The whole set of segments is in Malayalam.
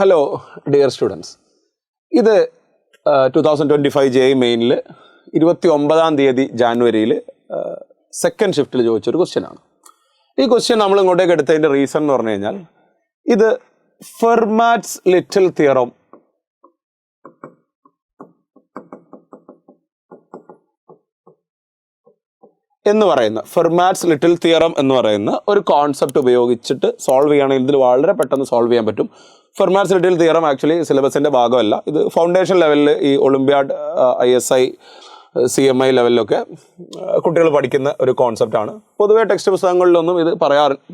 ഹലോ ഡിയർ സ്റ്റുഡൻസ്, ഇത് 2025 JEE മെയിനിൽ 29-ാം തീയതി ജാനുവരിയിൽ സെക്കൻഡ് ഷിഫ്റ്റിൽ ചോദിച്ചൊരു ക്വസ്റ്റ്യനാണ്. ഈ ക്വസ്റ്റ്യൻ നമ്മൾ ഇങ്ങോട്ടേക്ക് എടുത്തതിൻ്റെ റീസൺ എന്ന് പറഞ്ഞു കഴിഞ്ഞാൽ ഇത് ഫെർമാറ്റ്സ് ലിറ്റിൽ തിയറം എന്ന് പറയുന്ന ഫെർമാറ്റ്സ് ലിറ്റിൽ തിയറം എന്ന് പറയുന്ന ഒരു കോൺസെപ്റ്റ് ഉപയോഗിച്ചിട്ട് സോൾവ് ചെയ്യുകയാണെങ്കിൽ ഇതിൽ വളരെ പെട്ടെന്ന് സോൾവ് ചെയ്യാൻ പറ്റും. ഫെർമാറ്റ്സ് ലിറ്റിൽ തിയറം ആക്ച്വലി സിലബസിൻ്റെ ഭാഗമല്ല. ഇത് ഫൗണ്ടേഷൻ ലെവലിൽ ഈ ഒളിമ്പ്യാഡ് ISI CMI ലെവലിലൊക്കെ കുട്ടികൾ പഠിക്കുന്ന ഒരു കോൺസെപ്റ്റാണ്. പൊതുവേ ടെക്സ്റ്റ് പുസ്തകങ്ങളിലൊന്നും ഇത്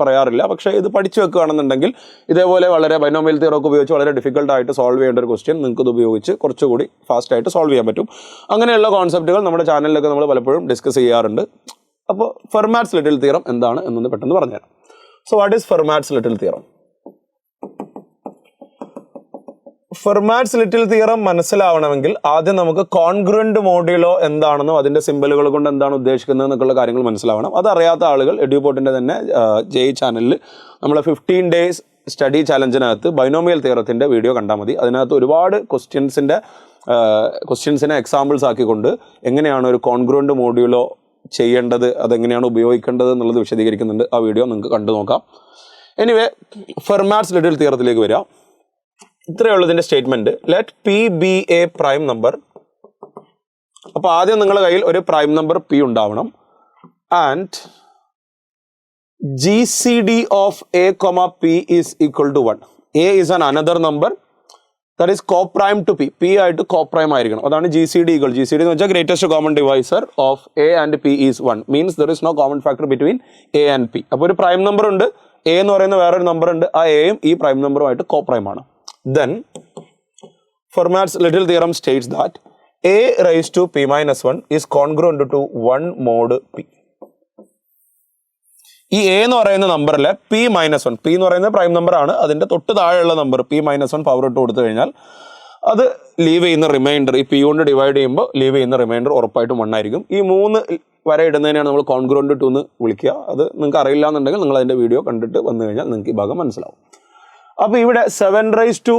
പറയാറില്ല. പക്ഷേ ഇത് പഠിച്ചു വെക്കുകയാണെന്നുണ്ടെങ്കിൽ ഇതേപോലെ വളരെ ബൈനോമിയൽ തിയറമൊക്കെ ഉപയോഗിച്ച് വളരെ ഡിഫിക്കൽട്ടായിട്ട് സോൾവ് ചെയ്യേണ്ട ഒരു ക്വസ്റ്റ്യൻ നിങ്ങൾക്ക് ഇത് ഉപയോഗിച്ച് കുറച്ചുകൂടി ഫാസ്റ്റായിട്ട് സോൾവ് ചെയ്യാൻ പറ്റും. അങ്ങനെയുള്ള കോൺസെപ്റ്റുകൾ നമ്മുടെ ചാനലിലൊക്കെ നമ്മൾ പലപ്പോഴും ഡിസ്കസ് ചെയ്യാറുണ്ട്. അപ്പോൾ ഫെർമാറ്റ്സ് ലിറ്റിൽ തിയറം എന്താണ് എന്നൊന്ന് പെട്ടെന്ന് പറഞ്ഞുതരാം. So what is Fermat's little theorem? Fermat's little theorem മനസ്സിലാവണമെങ്കിൽ ആദ്യം നമുക്ക് കോൺഗ്രുവന്റ് മോഡുലോ എന്താണെന്നും അതിൻ്റെ സിമ്പലുകൾ കൊണ്ട് എന്താണ് ഉദ്ദേശിക്കുന്നത് എന്നൊക്കെയുള്ള കാര്യങ്ങൾ മനസ്സിലാവണം. അതറിയാത്ത ആളുകൾ എഡ്യൂപോർട്ടിൻ്റെ തന്നെ JEE ചാനലിൽ നമ്മളെ 15 days സ്റ്റഡി ചാലഞ്ചിനകത്ത് ബൈനോമിയൽ തിയറത്തിൻ്റെ വീഡിയോ കണ്ടാൽ മതി. അതിനകത്ത് ഒരുപാട് ക്വസ്റ്റ്യൻസിനെ എക്സാമ്പിൾസ് ആക്കിക്കൊണ്ട് എങ്ങനെയാണ് ഒരു കോൺഗ്രുവന്റ് മോഡുലോ ചെയ്യേണ്ടത്, അതെങ്ങനെയാണ് ഉപയോഗിക്കേണ്ടത് എന്നുള്ളത് വിശദീകരിക്കുന്നുണ്ട്. ആ വീഡിയോ നിങ്ങൾക്ക് കണ്ടു നോക്കാം. എനിവേ, ഫെർമാറ്റ്സ് ലിറ്റിൽ തിയറത്തിലേക്ക് വരിക. ഇത്രയുള്ള ഇതിൻ്റെ statement, let P be a prime number. അപ്പോൾ ആദ്യം നിങ്ങളുടെ കയ്യിൽ ഒരു പ്രൈം നമ്പർ P ഉണ്ടാവണം. And GCD of A, P is equal to 1. A is an another number that is co-prime to P. P ആയിട്ട് co-prime ആയിരിക്കണം. അതാണ് GCD equal. GCD എന്ന് വെച്ചാൽ greatest common divisor of A and P is 1. Means there is no common factor between A and P. അപ്പോൾ ഒരു പ്രൈം നമ്പർ ഉണ്ട്, A എന്ന് പറയുന്ന വേറൊരു നമ്പർ ഉണ്ട്. ആ എയും ഈ പ്രൈം നമ്പറുമായിട്ട് co-prime ആണ്. Then Fermat's little theorem states that A raised to P minus 1 is congruent to 1 mod P. ഈ A എന്ന് പറയുന്ന നമ്പറിലെ P minus 1, P എന്ന് പറയുന്നത് പ്രൈം നമ്പർ ആണ്. അതിൻ്റെ തൊട്ട് താഴെയുള്ള നമ്പർ P minus 1 പവർ ഇട്ട് കൊടുത്തു കഴിഞ്ഞാൽ അത് ലീവ് ചെയ്യുന്ന റിമൈൻഡർ, ഈ P കൊണ്ട് ഡിവൈഡ് ചെയ്യുമ്പോൾ ലീവ് ചെയ്യുന്ന റിമൈൻഡർ ഉറപ്പായിട്ടും 1 ആയിരിക്കും. ഈ 3 വര ഇടുന്നതിനാണ് നമ്മൾ കോൺഗ്രുവന്റ് ടു എന്ന് വിളിക്കുക. അത് നിങ്ങൾക്ക് അറിയില്ല എന്നുണ്ടെങ്കിൽ നിങ്ങൾ അതിൻ്റെ വീഡിയോ കണ്ടിട്ട് വന്നു കഴിഞ്ഞാൽ നിങ്ങൾക്ക് ഈ ഭാഗം മനസ്സിലാവും. അപ്പോൾ ഇവിടെ 7 raised to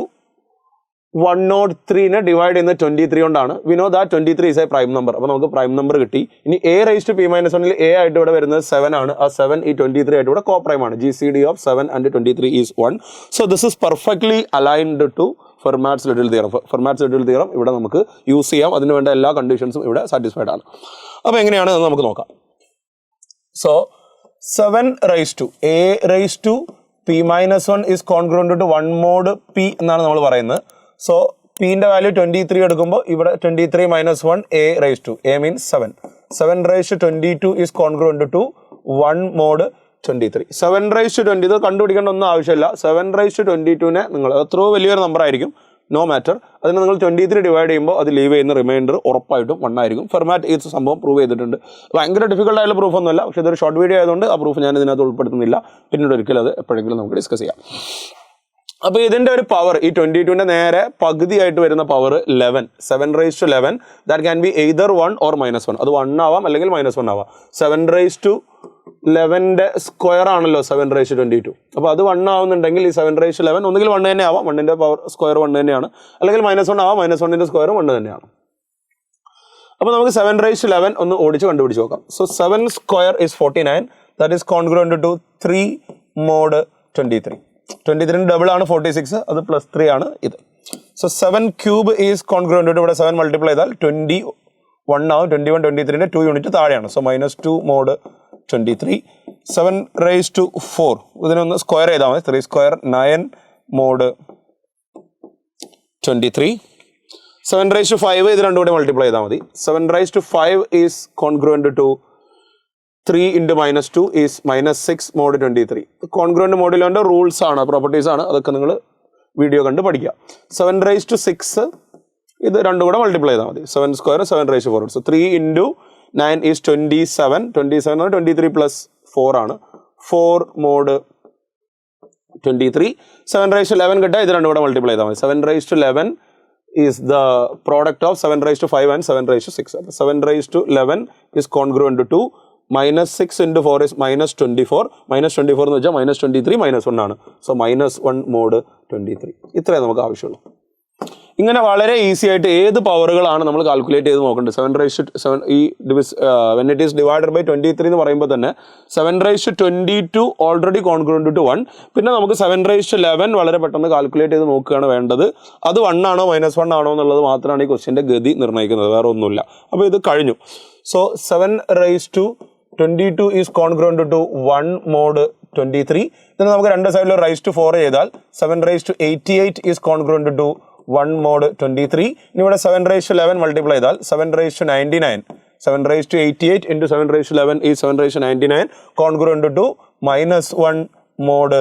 103 ഡിവൈഡ് ചെയ്യുന്ന 23 കൊണ്ടാണ്. We know that 23 is a prime number. അപ്പോൾ നമുക്ക് പ്രൈം നമ്പർ കിട്ടി. ഇനി A raised to P minus 1 A ആയിട്ട് ഇവിടെ വരുന്നത് 7 ആണ്. ആ 7 ഈ 23 ആയിട്ട് ഇവിടെ co-prime ആണ്. GCD of 7 and 23 is 1. So this is perfectly aligned to Fermat's little theorem. Fermat's little theorem ഇവിടെ നമുക്ക് യൂസ് ചെയ്യാം. അതിന് വേണ്ട എല്ലാ കണ്ടീഷൻസും ഇവിടെ സാറ്റിസ്ഫൈഡ് ആണ്. അപ്പോൾ എങ്ങനെയാണ് അത് നമുക്ക് നോക്കാം. So 7 raised to A raised to P minus 1 is congruent to 1 mod P എന്നാണ് നമ്മൾ പറയുന്നത്. സോ Pൻ്റെ വാല്യൂ 23 എടുക്കുമ്പോൾ ഇവിടെ 23 minus 1 A raised to, A means 7. 7 raised to 22 is congruent to 1 mod 23. 7 raised to 20 ഇത് കണ്ടുപിടിക്കേണ്ട ഒന്നും ആവശ്യമില്ല. 7 raised to 22നെ നിങ്ങൾ എത്രയോ വലിയൊരു നമ്പർ ആയിരിക്കും, നോ മാറ്റർ, അതിന് നിങ്ങൾ 23 ഡിവൈഡ് ചെയ്യുമ്പോൾ അത് ലീവ് ചെയ്യുന്ന റിമൈൻഡർ ഉറപ്പായിട്ടും 1 ആയിരിക്കും. ഫെർമാറ്റ് ഈ സംഭവം പ്രൂവ് ചെയ്തിട്ടുണ്ട്. ഭയങ്കര ഡിഫിക്കൽട്ട് ആയുള്ള പ്രൂഫൊന്നുമല്ല, പക്ഷേ ഇതൊരു ഷോർട്ട് വീഡിയോ ആയതുകൊണ്ട് ആ പ്രൂഫ് ഞാൻ ഇതിനകത്ത് ഉൾപ്പെടുത്തുന്നില്ല. പിന്നീട് ഒരിക്കലും അത് എപ്പോഴെങ്കിലും നമുക്ക് ഡിസ്കസ് ചെയ്യാം. അപ്പോൾ ഇതിൻ്റെ ഒരു പവർ, ഈ 22ൻ്റെ നേരെ പകുതിയായിട്ട് വരുന്ന power 11. 7 raised to 11 that can be either 1 or -1. അത് 1 ആവാം അല്ലെങ്കിൽ -1 ആവാം. 7 raised to 11ൻ്റെ സ്ക്വയർ ആണല്ലോ 7 raised to 22. അപ്പോൾ അത് 1 ആവുന്നുണ്ടെങ്കിൽ ഈ 7 raised to 11 ഒന്നുകിൽ 1 തന്നെ ആവാം, 1ൻ്റെ പവർ സ്ക്വയർ 1 തന്നെയാണ്, അല്ലെങ്കിൽ -1 ആവാം, -1ൻ്റെ സ്ക്വയറും 1 തന്നെയാണ്. അപ്പോൾ നമുക്ക് 7 raised to 11 ഒന്ന് ഓടിച്ച് കണ്ടുപിടിച്ച് നോക്കാം. So 7 square is 49. That is congruent to 3 mod 23. 23 double ആണ് 46, അത് +3 ആണ് ഇത്. So 7 cube is congruent to, ഇവിടെ 7 മൾട്ടിപ്ലൈ ചെയ്താൽ 21 ആവും. 21 23ൻ്റെ 2 യൂണിറ്റ് താഴെയാണ്. So -2 mod 23. 7 raised to 4 ഇതിനൊന്ന് സ്ക്വയർ ചെയ്താൽ മതി. 3 square 9 mod 23. 7 raised to 5 ഇത് രണ്ടും കൂടി മൾട്ടിപ്ലൈ ചെയ്താൽ മതി. 7 raised to 5 is congruent to 3 into -2 is -6 mod 23. Congruent മോഡുലോൻ്റെ റൂൾസ് ആണ്, പ്രോപ്പർട്ടീസ് ആണ്, അതൊക്കെ നിങ്ങൾ വീഡിയോ കണ്ട് പഠിക്കുക. 7 raised to 6 ഇത് രണ്ടും കൂടെ മൾട്ടിപ്ലൈ ചെയ്താൽ മതി. 7 square 7 raised to 4. So 3 into 9 is 27. 27 ആണ് 23 + 4 ആണ്. 4 mod 23. 7 raised to 11 കിട്ടുക, ഇത് രണ്ടും കൂടെ മൾട്ടിപ്ലൈ ചെയ്താൽ മതി. 7 raised to 11 is the product of 7 raised to 5 and 7 raised to 6. 7 raised to 11 is congruent to -6 into 4 is -24. -24 എന്ന് വെച്ചാൽ -23 -1 ആണ്. So -1 mod 23. ഇത്രയേ നമുക്ക് ആവശ്യമുള്ളൂ. ഇങ്ങനെ വളരെ ഈസി ആയിട്ട് ഏത് പവറുകളാണ് നമ്മൾ കാൽക്കുലേറ്റ് ചെയ്ത് നോക്കേണ്ടത്. 7 ഈ when it is divided by 23 എന്ന് പറയുമ്പോൾ തന്നെ 7^22 ഓൾറെഡി കോൺഗ്രുവൻ്റ് ടു 1. പിന്നെ നമുക്ക് 7^11 വളരെ പെട്ടെന്ന് കാൽക്കുലേറ്റ് ചെയ്ത് നോക്കുകയാണ് വേണ്ടത്. അത് 1 ആണോ -1 ആണോ എന്നുള്ളത് മാത്രമാണ് ഈ ക്വസ്റ്റ്യൻ്റെ ഗതി നിർണ്ണയിക്കുന്നത്, വേറെ ഒന്നുമില്ല. അപ്പോൾ ഇത് കഴിഞ്ഞു. So 7^22 is congruent to 1 mod 23. then നമുക്ക് രണ്ട് സൈഡിൽ ⁻4 ചെയ്താൽ 7^88 ഈസ് കോൺഗ്രുവൻ്റ് ടു 1 mod 23. ഇനി ഇവിടെ 7^11 മൾട്ടിപ്ലൈ ചെയ്താൽ 7^99. 7^88 into 7^11 is 7^99 congruent to -1 mod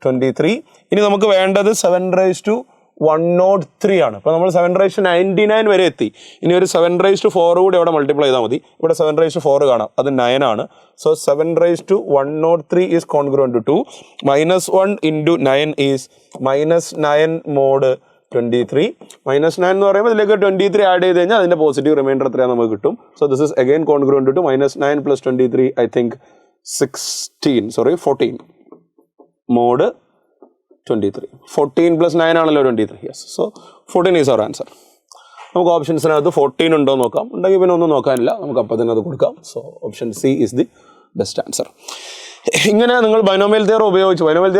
23. ഇനി നമുക്ക് വേണ്ടത് 7^103 ആണ്. അപ്പോൾ നമ്മൾ 7^99 വരെ എത്തി. ഇനി ഒരു 7^4 കൂടി അവിടെ മൾട്ടിപ്ലൈ ചെയ്താൽ മതി. ഇവിടെ 7^4 കാണാം, അത് 9 ആണ്. So 7^103 is congruent to -1 into 9 is -9 mod 23. -9 എന്ന് പറയുമ്പോൾ ഇതിലേക്ക് 23 ആഡ് ചെയ്ത് കഴിഞ്ഞാൽ അതിൻ്റെ പോസിറ്റീവ് റിമൈൻഡർ എത്രയാണ് നമുക്ക് കിട്ടും. So this is again congruent to -9 + 23 I think 14 mod 23. 14 + 9 ആണല്ലോ 23. Yes, so 14 is our answer. നമുക്ക് ഓപ്ഷൻസിനകത്ത് 14 ഉണ്ടോ നോക്കാം. ഉണ്ടെങ്കിൽ പിന്നെ ഒന്നും നോക്കാനില്ല, നമുക്ക് അപ്പം തന്നെ അത് കൊടുക്കാം. So option C is the best answer. ഇങ്ങനെ നിങ്ങൾ ബൈനോമിയൽ തിയറി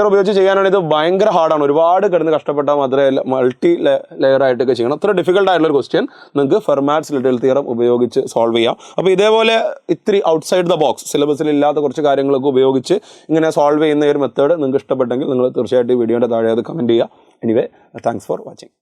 ഉപയോഗിച്ച് ചെയ്യാനാണ് ഇത് ഭയങ്കര ഹാർഡാണ്. ഒരുപാട് കിടന്ന് കഷ്ടപ്പെട്ടാൽ മാത്രമേ മൾട്ടി ലെയർ ആയിട്ടൊക്കെ ചെയ്യണം. അത്ര ഡിഫിക്കൽട്ട് ആയിട്ടുള്ള ക്വസ്റ്റ്യൻ നിങ്ങൾക്ക് ഫെർമാറ്റ്സ് ലിറ്റിൽ തിയറം ഉപയോഗിച്ച് സോൾവ് ചെയ്യാം. അപ്പോൾ ഇതേപോലെ ഇത്തിരി ഔട്ട്സൈഡ് ദ ബോക്സ് സിലബസിൽ ഇല്ലാത്ത കുറച്ച് കാര്യങ്ങളൊക്കെ ഉപയോഗിച്ച് ഇങ്ങനെ സോൾവ് ചെയ്യുന്ന ഒരു മെത്തേഡ് നിങ്ങൾക്ക് ഇഷ്ടപ്പെട്ടെങ്കിൽ നിങ്ങൾ തീർച്ചയായിട്ടും ഈ വീഡിയോയുടെ താഴെ അത് കമൻറ്റ് ചെയ്യുക. Anyway, thanks for watching.